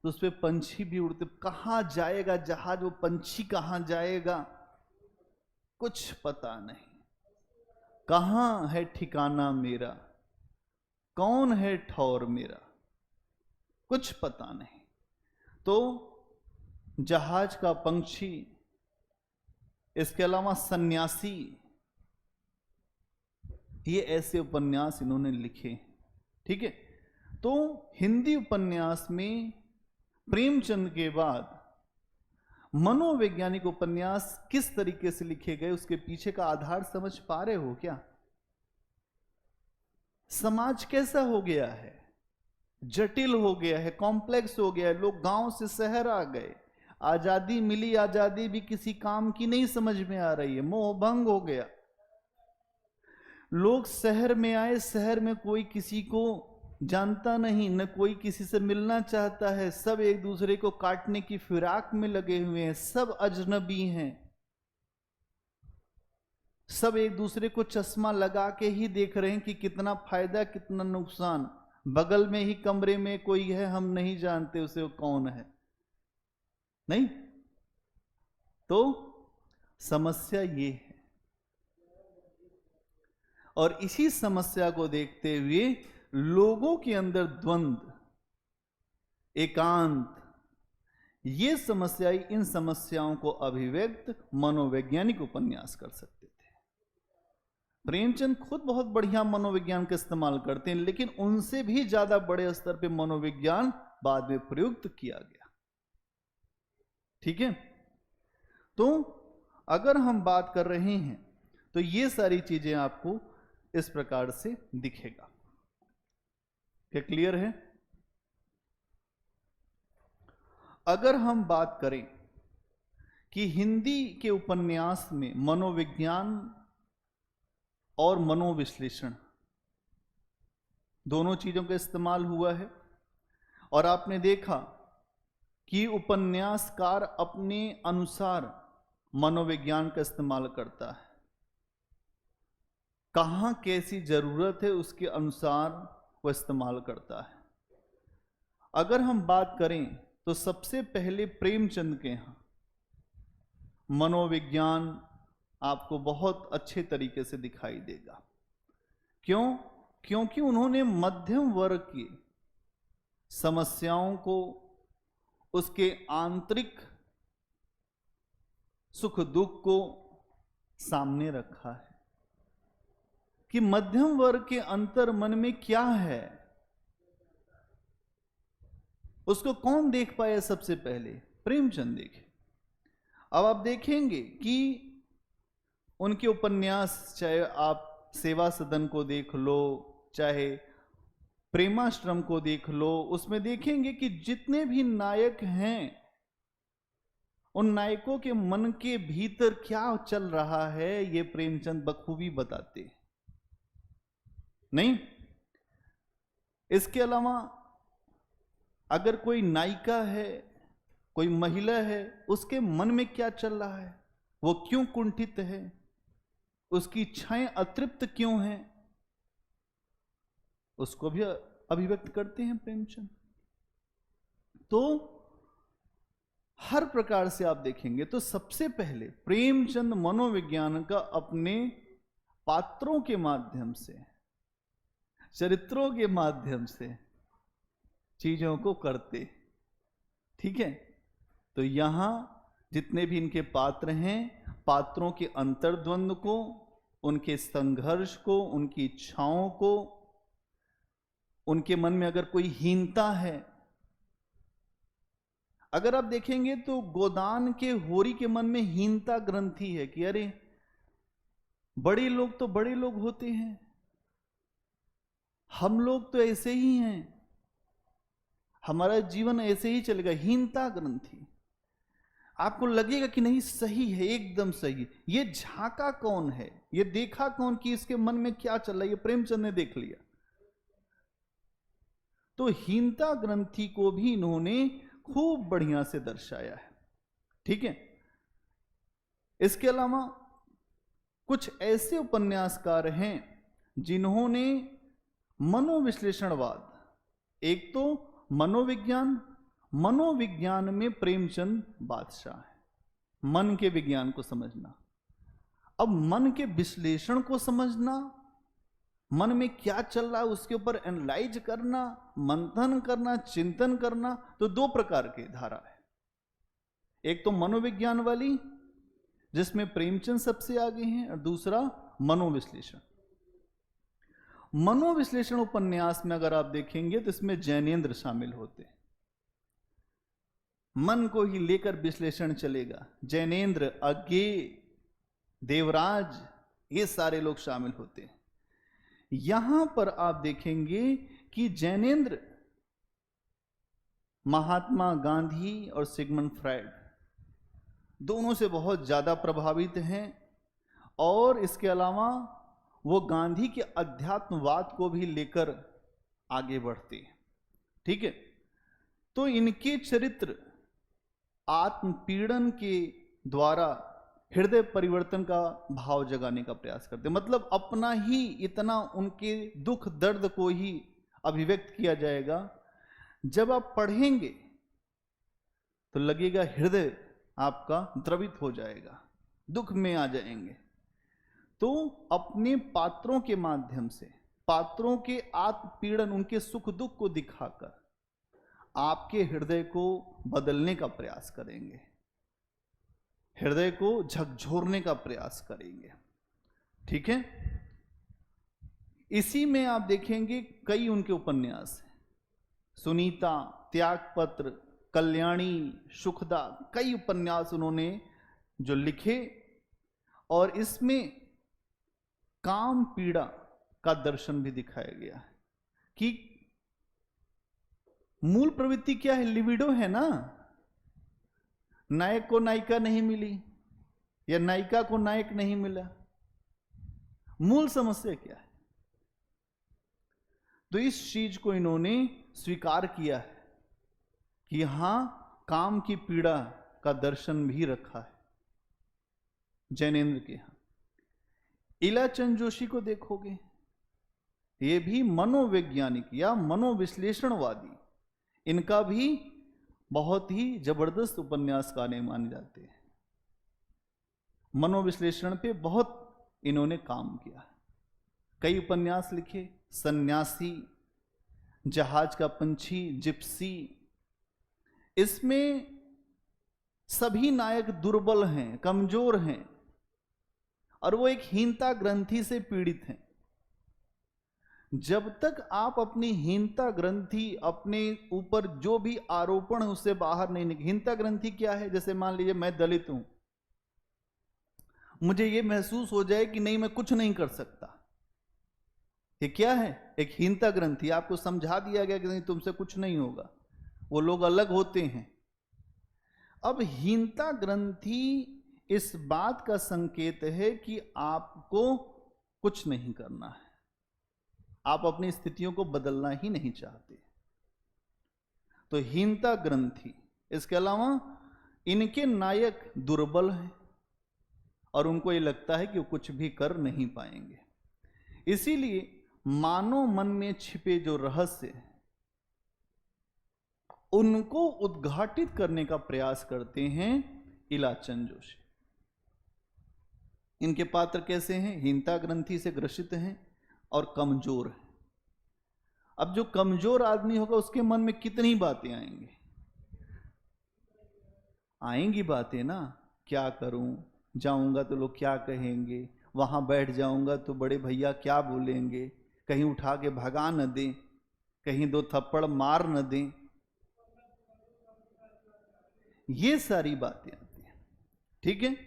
तो उस पे पंछी भी उड़ते, कहां जाएगा जहाज, वो पंछी कहां जाएगा कुछ पता नहीं। कहां है ठिकाना मेरा, कौन है ठौर मेरा, कुछ पता नहीं। तो जहाज का पंछी, इसके अलावा सन्यासी, ये ऐसे उपन्यास इन्होंने लिखे। ठीक है, तो हिंदी उपन्यास में प्रेमचंद के बाद मनोवैज्ञानिक उपन्यास किस तरीके से लिखे गए, उसके पीछे का आधार समझ पा रहे हो क्या? समाज कैसा हो गया है, जटिल हो गया है, कॉम्प्लेक्स हो गया है। लोग गांव से शहर आ गए, आजादी मिली, आजादी भी किसी काम की नहीं समझ में आ रही है, मोह भंग हो गया। लोग शहर में आए, शहर में कोई किसी को जानता नहीं, न कोई किसी से मिलना चाहता है, सब एक दूसरे को काटने की फिराक में लगे हुए हैं, सब अजनबी हैं, सब एक दूसरे को चश्मा लगा के ही देख रहे हैं कि कितना फायदा कितना नुकसान। बगल में ही कमरे में कोई है, हम नहीं जानते उसे वो कौन है, नहीं। तो समस्या ये है, और इसी समस्या को देखते हुए लोगों के अंदर द्वंद्व, एकांत, ये समस्याएं, इन समस्याओं को अभिव्यक्त मनोवैज्ञानिक उपन्यास कर सकते थे। प्रेमचंद खुद बहुत बढ़िया मनोविज्ञान का इस्तेमाल करते हैं, लेकिन उनसे भी ज्यादा बड़े स्तर पे मनोविज्ञान बाद में प्रयुक्त किया गया। ठीक है, तो अगर हम बात कर रहे हैं तो ये सारी चीजें आपको इस प्रकार से दिखेगा। क्या क्लियर है? अगर हम बात करें कि हिंदी के उपन्यास में मनोविज्ञान और मनोविश्लेषण दोनों चीजों का इस्तेमाल हुआ है, और आपने देखा कि उपन्यासकार अपने अनुसार मनोविज्ञान का इस्तेमाल करता है, कहां कैसी जरूरत है उसके अनुसार वो इस्तेमाल करता है। अगर हम बात करें तो सबसे पहले प्रेमचंद के यहां मनोविज्ञान आपको बहुत अच्छे तरीके से दिखाई देगा। क्यों? क्योंकि उन्होंने मध्यम वर्ग की समस्याओं को, उसके आंतरिक सुख दुख को सामने रखा है कि मध्यम वर्ग के अंतर मन में क्या है, उसको कौन देख पाए? सबसे पहले प्रेमचंद देखे। अब आप देखेंगे कि उनके उपन्यास, चाहे आप सेवा सदन को देख लो, चाहे प्रेमाश्रम को देख लो, उसमें देखेंगे कि जितने भी नायक हैं, उन नायकों के मन के भीतर क्या चल रहा है, ये प्रेमचंद बखूबी बताते हैं, नहीं? इसके अलावा अगर कोई नायिका है, कोई महिला है, उसके मन में क्या चल रहा है, वो क्यों कुंठित है, उसकी इच्छाएं अतृप्त क्यों हैं, उसको भी अभिव्यक्त करते हैं प्रेमचंद। तो हर प्रकार से आप देखेंगे तो सबसे पहले प्रेमचंद मनोविज्ञान का अपने पात्रों के माध्यम से, चरित्रों के माध्यम से चीजों को करते। ठीक है, तो यहां जितने भी इनके पात्र हैं, पात्रों के अंतर्द्वंद को, उनके संघर्ष को, उनकी इच्छाओं को, उनके मन में अगर कोई हीनता है, अगर आप देखेंगे तो गोदान के होरी के मन में हीनता ग्रंथि है कि अरे बड़े लोग तो बड़े लोग होते हैं, हम लोग तो ऐसे ही हैं, हमारा जीवन ऐसे ही चलेगा। हीनता ग्रंथि आपको लगेगा कि नहीं सही है, एकदम सही। ये झांका कौन है, ये देखा कौन कि इसके मन में क्या चल रहा है, ये प्रेमचंद ने देख लिया। तो हीनता ग्रंथि को भी इन्होंने खूब बढ़िया से दर्शाया है। ठीक है, इसके अलावा कुछ ऐसे उपन्यासकार हैं जिन्होंने मनोविश्लेषणवाद, एक तो मनोविज्ञान में प्रेमचंद बादशाह है, मन के विज्ञान को समझना। अब मन के विश्लेषण को समझना, मन में क्या चल रहा है उसके ऊपर एनालाइज करना, मंथन करना, चिंतन करना, तो दो प्रकार की धारा है। एक तो मनोविज्ञान वाली जिसमें प्रेमचंद सबसे आगे हैं, और दूसरा मनोविश्लेषण। मनोविश्लेषण उपन्यास में अगर आप देखेंगे तो इसमें जैनेन्द्र शामिल होते हैं, मन को ही लेकर विश्लेषण चलेगा। जैनेन्द्र, अज्ञेय, देवराज, ये सारे लोग शामिल होते हैं। यहां पर आप देखेंगे कि जैनेन्द्र महात्मा गांधी और सिगमंड फ्रायड दोनों से बहुत ज्यादा प्रभावित हैं, और इसके अलावा वो गांधी के अध्यात्मवाद को भी लेकर आगे बढ़ते हैं। ठीक है, तो इनके चरित्र आत्मपीड़न के द्वारा हृदय परिवर्तन का भाव जगाने का प्रयास करते, मतलब अपना ही इतना उनके दुख दर्द को ही अभिव्यक्त किया जाएगा। जब आप पढ़ेंगे तो लगेगा हृदय आपका द्रवित हो जाएगा, दुख में आ जाएंगे। तो अपने पात्रों के माध्यम से, पात्रों के आत्मपीड़न, उनके सुख दुख को दिखाकर आपके हृदय को बदलने का प्रयास करेंगे, हृदय को झकझोरने का प्रयास करेंगे। ठीक है, इसी में आप देखेंगे कई उनके उपन्यास हैं, सुनीता, त्यागपत्र, कल्याणी, सुखदा, कई उपन्यास उन्होंने जो लिखे, और इसमें काम पीड़ा का दर्शन भी दिखाया गया है कि मूल प्रवृत्ति क्या है, लिबिडो है ना। नायक को नायिका नहीं मिली या नायिका को नायक नहीं मिला, मूल समस्या क्या है? तो इस चीज को इन्होंने स्वीकार किया है कि हां, काम की पीड़ा का दर्शन भी रखा है जैनेन्द्र के यहां। इलाचंद जोशी को देखोगे, ये भी मनोवैज्ञानिक या मनोविश्लेषणवादी, इनका भी बहुत ही जबरदस्त उपन्यासकार माने जाते हैं। मनोविश्लेषण पे बहुत इन्होंने काम किया, कई उपन्यास लिखे, सन्यासी, जहाज का पंछी, जिप्सी। इसमें सभी नायक दुर्बल हैं, कमजोर हैं, और वो एक हीनता ग्रंथि से पीड़ित हैं। जब तक आप अपनी हीनता ग्रंथि, अपने ऊपर जो भी आरोपण है उससे बाहर नहीं निकले। हीनता ग्रंथि क्या है? जैसे मान लीजिए मैं दलित हूं, मुझे ये महसूस हो जाए कि नहीं मैं कुछ नहीं कर सकता, ये क्या है? एक हीनता ग्रंथि। आपको समझा दिया गया कि नहीं तुमसे कुछ नहीं होगा, वो लोग अलग होते हैं। अब हीनता ग्रंथि इस बात का संकेत है कि आपको कुछ नहीं करना है, आप अपनी स्थितियों को बदलना ही नहीं चाहते, तो हीनता ग्रंथि। इसके अलावा इनके नायक दुर्बल हैं और उनको ये लगता है कि वो कुछ भी कर नहीं पाएंगे, इसीलिए मानव मन में छिपे जो रहस्य उनको उद्घाटित करने का प्रयास करते हैं इलाचंद जोशी। इनके पात्र कैसे हैं? हीनता ग्रंथि से ग्रसित हैं और कमजोर हैं। अब जो कमजोर आदमी होगा उसके मन में कितनी बातें आएंगी? आएंगी बातें ना, क्या करूं, जाऊंगा तो लोग क्या कहेंगे, वहां बैठ जाऊंगा तो बड़े भैया क्या बोलेंगे, कहीं उठा के भगा न दें, कहीं दो थप्पड़ मार न दें, ये सारी बातें आती हैं। ठीक है।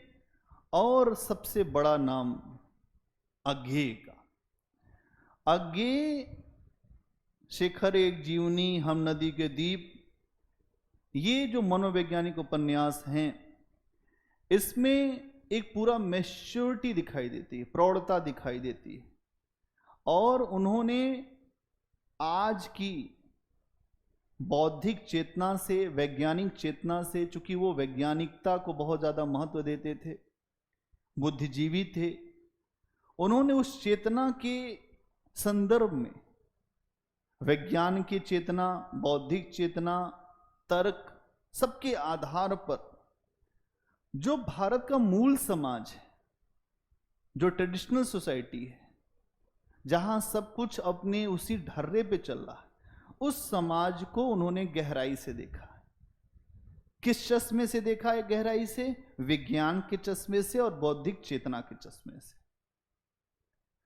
और सबसे बड़ा नाम अज्ञेय का। अज्ञेय, शेखर एक जीवनी, हम नदी के दीप, ये जो मनोवैज्ञानिक उपन्यास हैं, इसमें एक पूरा मैच्योरिटी दिखाई देती है, प्रौढ़ता दिखाई देती है। और उन्होंने आज की बौद्धिक चेतना से, वैज्ञानिक चेतना से, चूंकि वो वैज्ञानिकता को बहुत ज्यादा महत्व देते थे, बुद्धिजीवी थे, उन्होंने उस चेतना के संदर्भ में विज्ञान की चेतना, बौद्धिक चेतना, तर्क, सबके आधार पर जो भारत का मूल समाज है, जो ट्रेडिशनल सोसाइटी है, जहां सब कुछ अपने उसी ढर्रे पे चल रहा है, उस समाज को उन्होंने गहराई से देखा है। किस चश्मे से देखा है गहराई से? विज्ञान के चश्मे से और बौद्धिक चेतना के चश्मे से।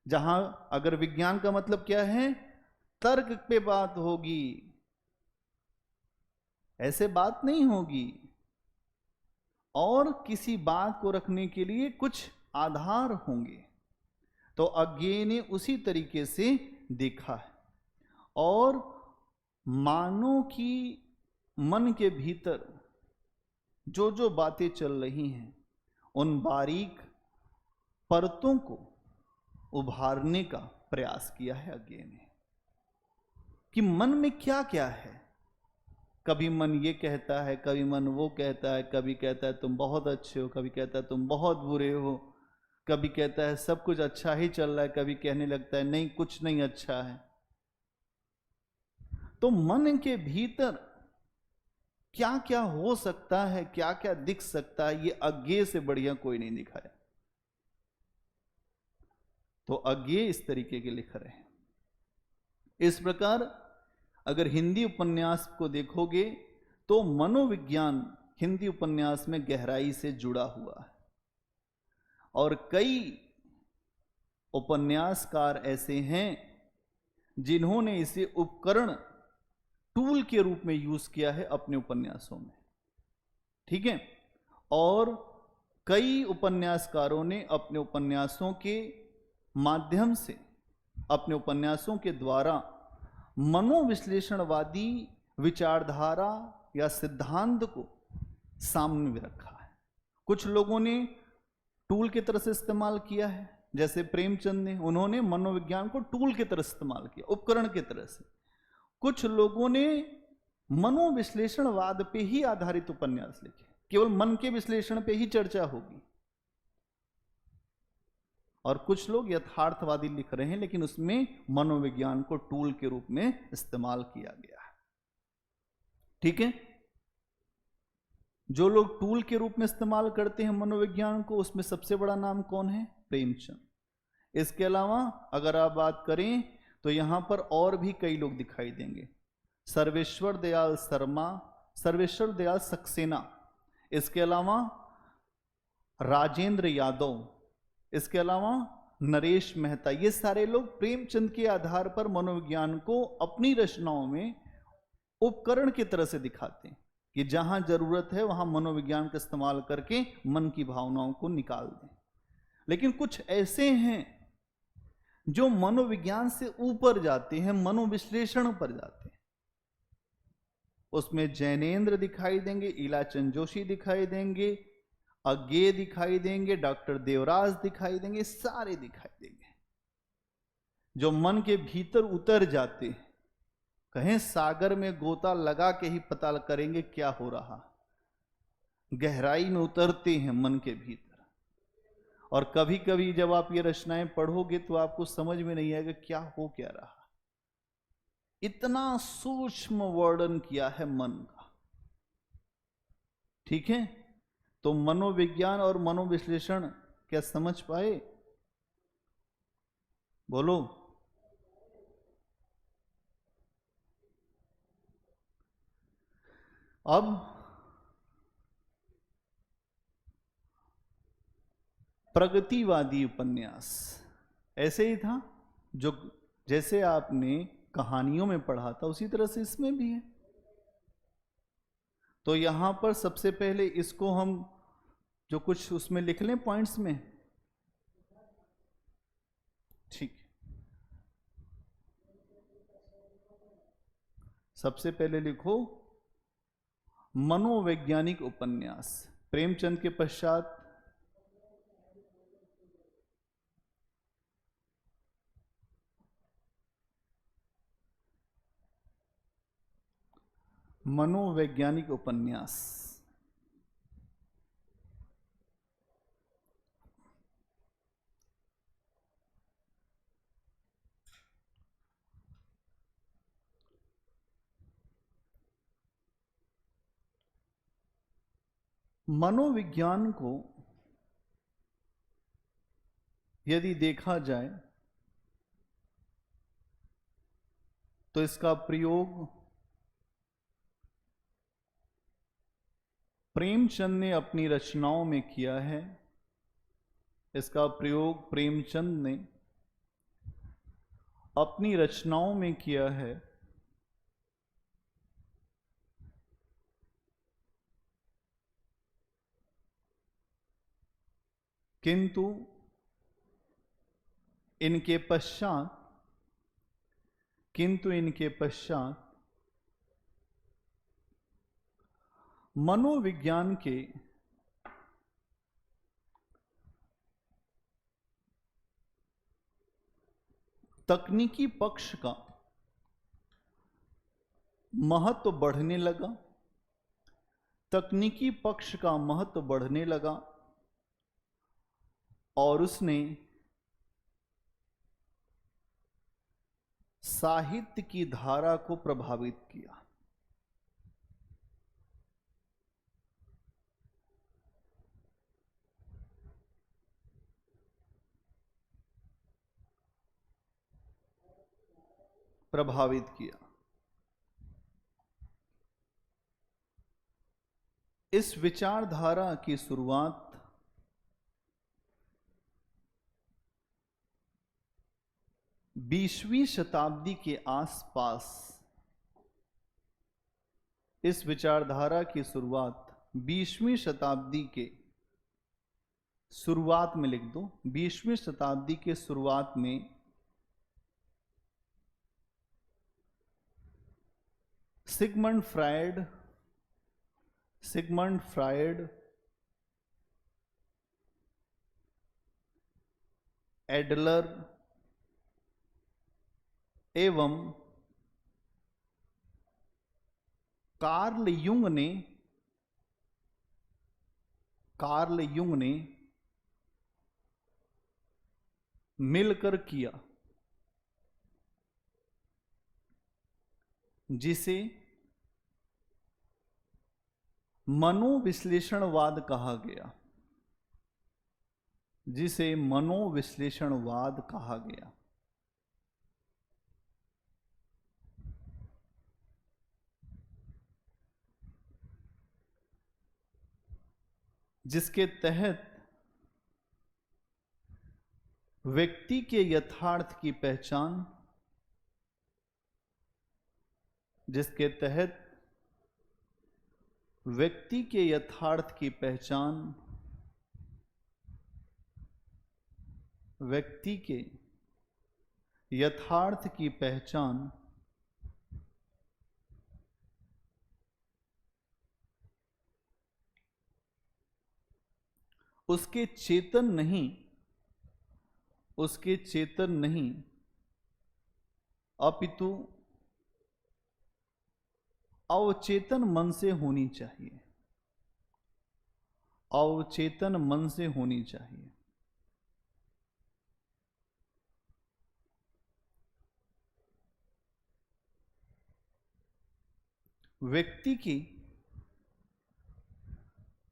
जहां अगर विज्ञान का मतलब क्या है? तर्क पे बात होगी, ऐसे बात नहीं होगी, और किसी बात को रखने के लिए कुछ आधार होंगे। तो अज्ञेय ने उसी तरीके से देखा है। और मानव की मन के भीतर जो जो बातें चल रही हैं, उन बारीक परतों को उभारने का प्रयास किया है अज्ञेय ने, कि मन में क्या क्या है। कभी मन ये कहता है, कभी मन वो कहता है, कभी कहता है तुम बहुत अच्छे हो, कभी कहता है तुम बहुत बुरे हो, कभी कहता है सब कुछ अच्छा ही चल रहा है, कभी कहने लगता है नहीं कुछ नहीं अच्छा है। तो मन के भीतर क्या क्या हो सकता है, क्या क्या दिख सकता है, ये अज्ञेय से बढ़िया कोई नहीं दिखाया। तो अज्ञेय इस तरीके के लिख रहे हैं। इस प्रकार अगर हिंदी उपन्यास को देखोगे तो मनोविज्ञान हिंदी उपन्यास में गहराई से जुड़ा हुआ है। और कई उपन्यासकार ऐसे हैं जिन्होंने इसे उपकरण, टूल के रूप में यूज किया है अपने उपन्यासों में। ठीक है। और कई उपन्यासकारों ने अपने उपन्यासों के माध्यम से, अपने उपन्यासों के द्वारा मनोविश्लेषणवादी विचारधारा या सिद्धांत को सामने में रखा है। कुछ लोगों ने टूल की तरह से इस्तेमाल किया है, जैसे प्रेमचंद ने, उन्होंने मनोविज्ञान को टूल की तरह इस्तेमाल किया, उपकरण की तरह से। कुछ लोगों ने मनोविश्लेषणवाद पे ही आधारित उपन्यास लिखे, केवल मन के विश्लेषण पे ही चर्चा होगी। और कुछ लोग यथार्थवादी लिख रहे हैं, लेकिन उसमें मनोविज्ञान को टूल के रूप में इस्तेमाल किया गया है। ठीक है। जो लोग टूल के रूप में इस्तेमाल करते हैं मनोविज्ञान को, उसमें सबसे बड़ा नाम कौन है? प्रेमचंद। इसके अलावा अगर आप बात करें तो यहां पर और भी कई लोग दिखाई देंगे। सर्वेश्वर दयाल शर्मा, सर्वेश्वर दयाल सक्सेना, इसके अलावा राजेंद्र यादव, इसके अलावा नरेश मेहता। ये सारे लोग प्रेमचंद के आधार पर मनोविज्ञान को अपनी रचनाओं में उपकरण की तरह से दिखाते हैं कि जहां जरूरत है वहां मनोविज्ञान का इस्तेमाल करके मन की भावनाओं को निकाल दें। लेकिन कुछ ऐसे हैं जो मनोविज्ञान से ऊपर जाते हैं, मनोविश्लेषण पर जाते हैं। उसमें जैनेन्द्र दिखाई देंगे, इलाचंद जोशी दिखाई देंगे, अज्ञेय दिखाई देंगे, डॉक्टर देवराज दिखाई देंगे, सारे दिखाई देंगे जो मन के भीतर उतर जाते हैं। कहें सागर में गोता लगा के ही पता करेंगे क्या हो रहा, गहराई में उतरते हैं मन के भीतर। और कभी कभी जब आप ये रचनाएं पढ़ोगे तो आपको समझ में नहीं आएगा क्या हो क्या रहा। इतना सूक्ष्म वर्णन किया है मन का। ठीक है, तो मनोविज्ञान और मनोविश्लेषण क्या समझ पाए? बोलो। अब प्रगतिवादी उपन्यास ऐसे ही था, जो जैसे आपने कहानियों में पढ़ा था उसी तरह से इसमें भी है। तो यहां पर सबसे पहले इसको हम जो कुछ उसमें लिख लें पॉइंट्स में, ठीक। सबसे पहले लिखो मनोवैज्ञानिक उपन्यास, प्रेमचंद के पश्चात मनोवैज्ञानिक उपन्यास। मनोविज्ञान को यदि देखा जाए तो इसका प्रयोग प्रेमचंद ने अपनी रचनाओं में किया है। इसका प्रयोग प्रेमचंद ने अपनी रचनाओं में किया है। किंतु इनके पश्चात मनोविज्ञान के तकनीकी पक्ष का महत्व बढ़ने लगा। तकनीकी पक्ष का महत्व बढ़ने लगा और उसने साहित्य की धारा को प्रभावित किया। इस विचारधारा की शुरुआत बीसवीं शताब्दी के आसपास, इस विचारधारा की शुरुआत 20वीं शताब्दी के शुरुआत में, लिख दो 20वीं शताब्दी के शुरुआत में सिगमंड फ्रायड, एडलर एवं कार्ल युंग ने मिलकर किया, जिसे मनोविश्लेषणवाद कहा गया। जिसके तहत व्यक्ति के यथार्थ की पहचान, व्यक्ति के यथार्थ की पहचान उसके चेतन नहीं अपितु अवचेतन मन से होनी चाहिए। व्यक्ति की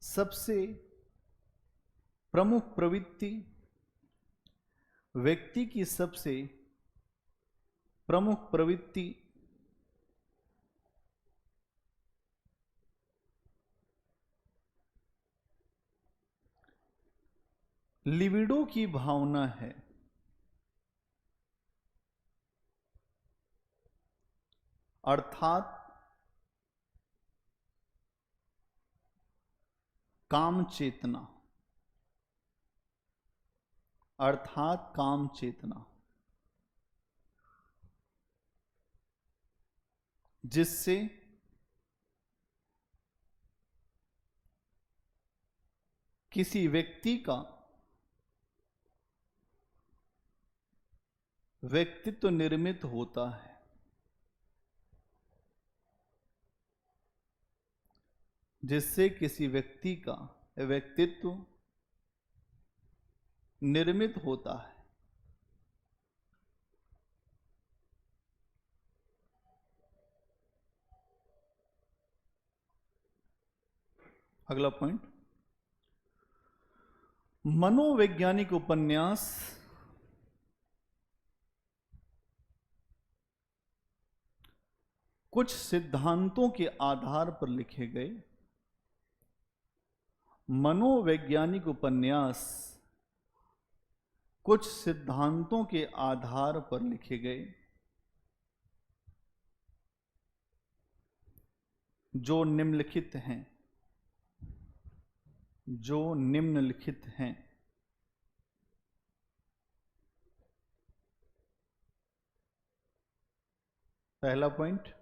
सबसे प्रमुख प्रवृत्ति, व्यक्ति की सबसे प्रमुख प्रवृत्ति लिबिडो की भावना है। अर्थात काम चेतना, अर्थात काम चेतना, जिससे किसी व्यक्ति का व्यक्तित्व निर्मित होता है। जिससे किसी व्यक्ति का व्यक्तित्व निर्मित होता है। अगला पॉइंट, मनोवैज्ञानिक उपन्यास कुछ सिद्धांतों के आधार पर लिखे गए। मनोवैज्ञानिक उपन्यास कुछ सिद्धांतों के आधार पर लिखे गए जो निम्नलिखित हैं, जो निम्नलिखित हैं। पहला पॉइंट,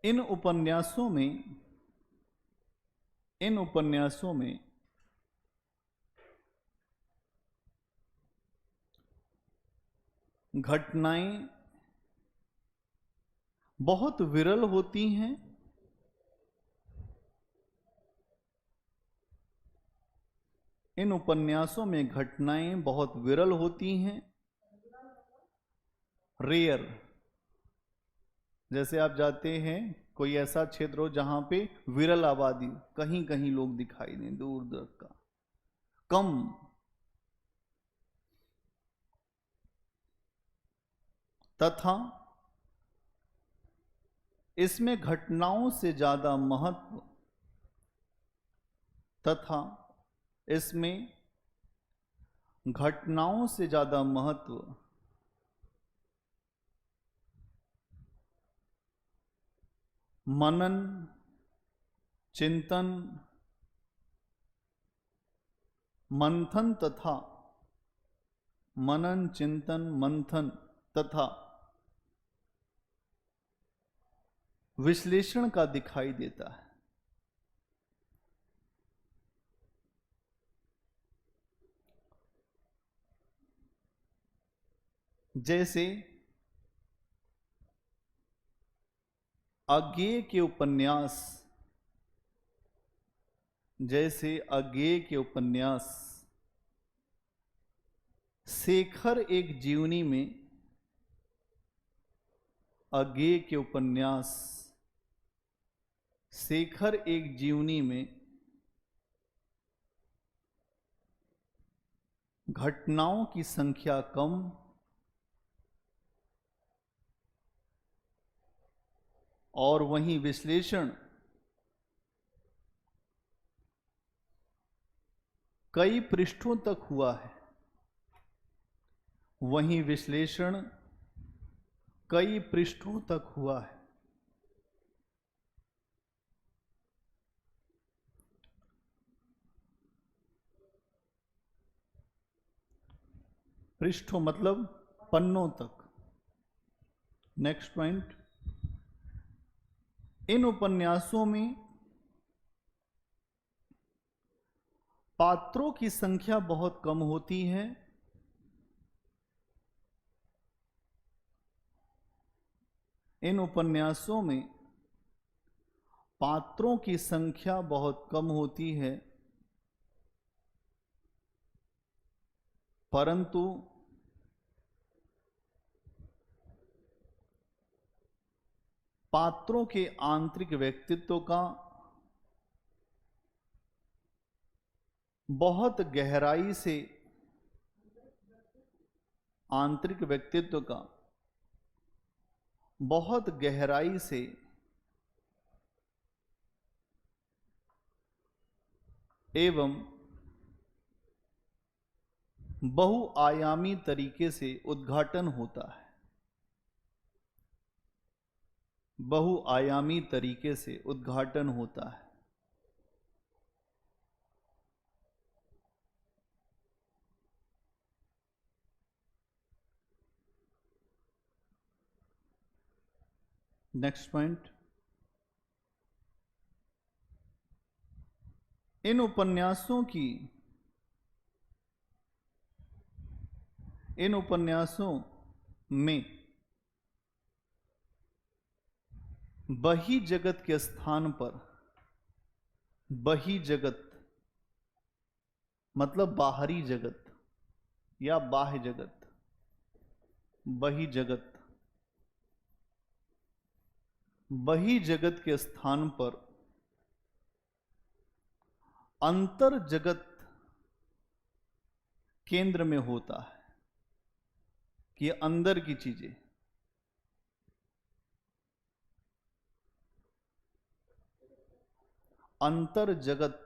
इन उपन्यासों में घटनाएं बहुत विरल होती हैं। इन उपन्यासों में घटनाएं बहुत विरल होती हैं, रेयर। जैसे आप जाते हैं कोई ऐसा क्षेत्र हो जहां पे विरल आबादी, कहीं कहीं लोग दिखाई दें, दूर दूर का, कम। तथा इसमें घटनाओं से ज्यादा महत्व, तथा इसमें घटनाओं से ज्यादा महत्व मनन, चिंतन, मंथन तथा मनन, चिंतन, मंथन तथा विश्लेषण का दिखाई देता है। जैसे अज्ञेय के उपन्यास, जैसे अज्ञेय के उपन्यास शेखर एक जीवनी में, अज्ञेय के उपन्यास शेखर एक जीवनी में घटनाओं की संख्या कम और वहीं विश्लेषण कई पृष्ठों तक हुआ है, वहीं विश्लेषण कई पृष्ठों तक हुआ है। पृष्ठों मतलब पन्नों तक। नेक्स्ट पॉइंट, इन उपन्यासों में पात्रों की संख्या बहुत कम होती है। इन उपन्यासों में पात्रों की संख्या बहुत कम होती है, परंतु पात्रों के आंतरिक व्यक्तित्व का बहुत गहराई से, आंतरिक व्यक्तित्व का बहुत गहराई से एवं बहुआयामी तरीके से उद्घाटन होता है। बहुआयामी तरीके से उद्घाटन होता है। नेक्स्ट पॉइंट, इन उपन्यासों में बही जगत के स्थान पर, बही जगत मतलब बाहरी जगत या बाह्य जगत, बही जगत, बही जगत के स्थान पर अंतर जगत केंद्र में होता है कि अंदर की चीजें, अंतर जगत,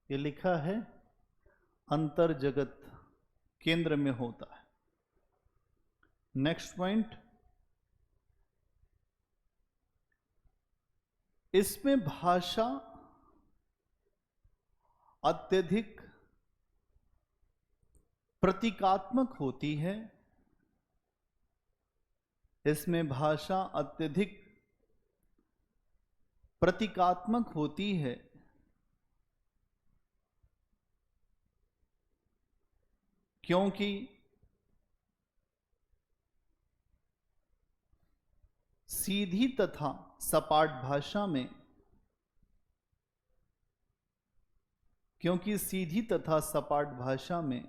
ये लिखा है अंतर जगत केंद्र में होता है। नेक्स्ट पॉइंट, इसमें भाषा अत्यधिक प्रतीकात्मक होती है। इसमें भाषा अत्यधिक प्रतीकात्मक होती है, क्योंकि सीधी तथा सपाट भाषा में, क्योंकि सीधी तथा सपाट भाषा में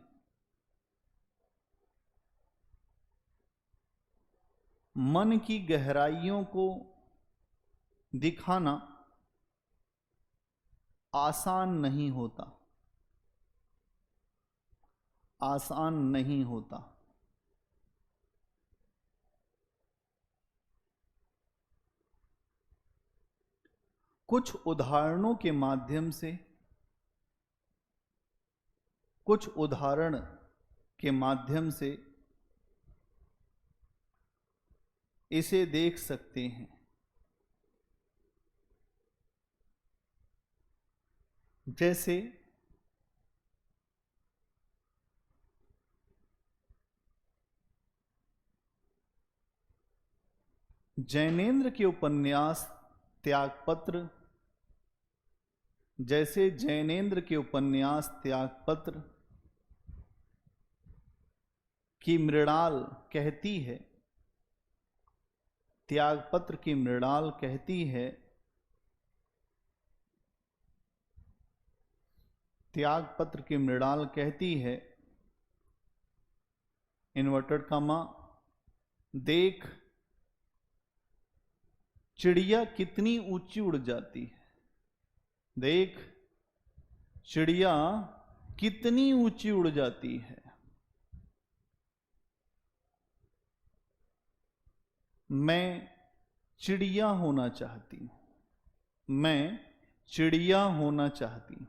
मन की गहराइयों को दिखाना आसान नहीं होता, आसान नहीं होता। कुछ उदाहरणों के माध्यम से, कुछ उदाहरण के माध्यम से इसे देख सकते हैं। जैसे जैनेन्द्र के उपन्यास त्यागपत्र, जैसे जैनेन्द्र के उपन्यास त्यागपत्र की मृणाल कहती है, त्यागपत्र की मृणाल कहती है, त्यागपत्र की मृणाल कहती है, इन्वर्टेड कॉमा, देख चिड़िया कितनी ऊंची उड़ जाती है, देख चिड़िया कितनी ऊंची उड़ जाती है। मैं चिड़िया होना चाहती हूं, मैं चिड़िया होना चाहती हूं।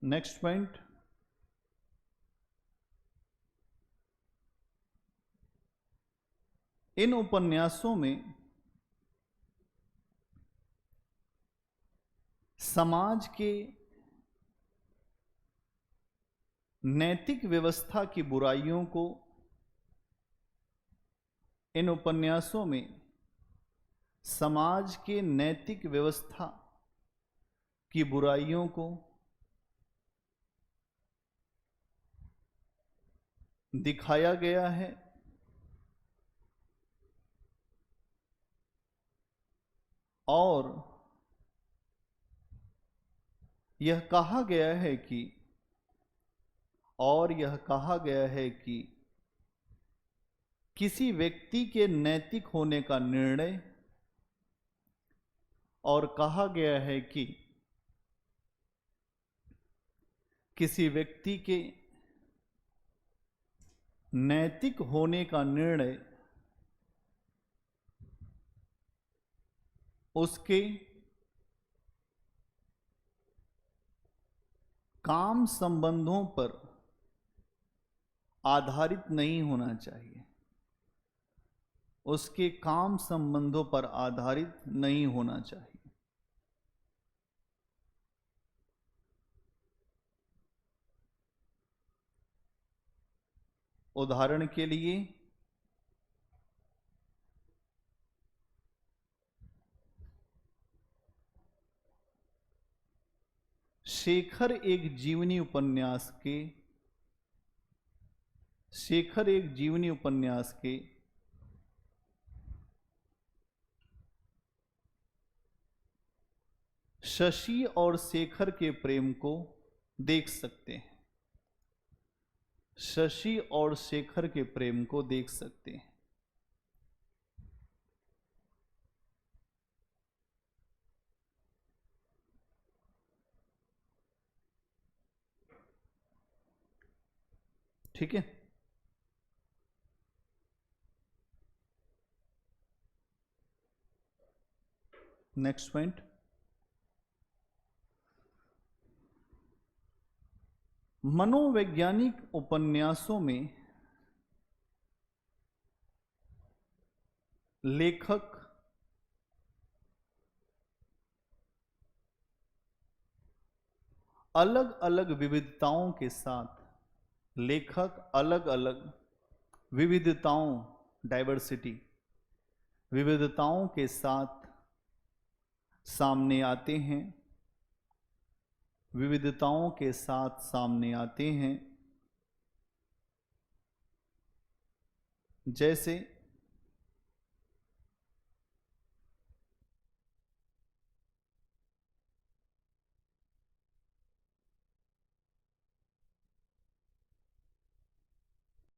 नेक्स्ट पॉइंट, इन उपन्यासों में समाज के नैतिक व्यवस्था की बुराइयों को, इन उपन्यासों में समाज के नैतिक व्यवस्था की बुराइयों को दिखाया गया है और यह कहा गया है कि किसी व्यक्ति के नैतिक होने का निर्णय, और कहा गया है कि किसी व्यक्ति के नैतिक होने का निर्णय उसके काम संबंधों पर आधारित नहीं होना चाहिए। उसके काम संबंधों पर आधारित नहीं होना चाहिए। उदाहरण के लिए, शेखर एक जीवनी उपन्यास के शशि और शेखर के प्रेम को देख सकते हैं। शशि और शेखर के प्रेम को देख सकते हैं। ठीक है। नेक्स्ट पॉइंट, मनोवैज्ञानिक उपन्यासों में लेखक अलग अलग विविधताओं विविधताओं के साथ सामने आते हैं। जैसे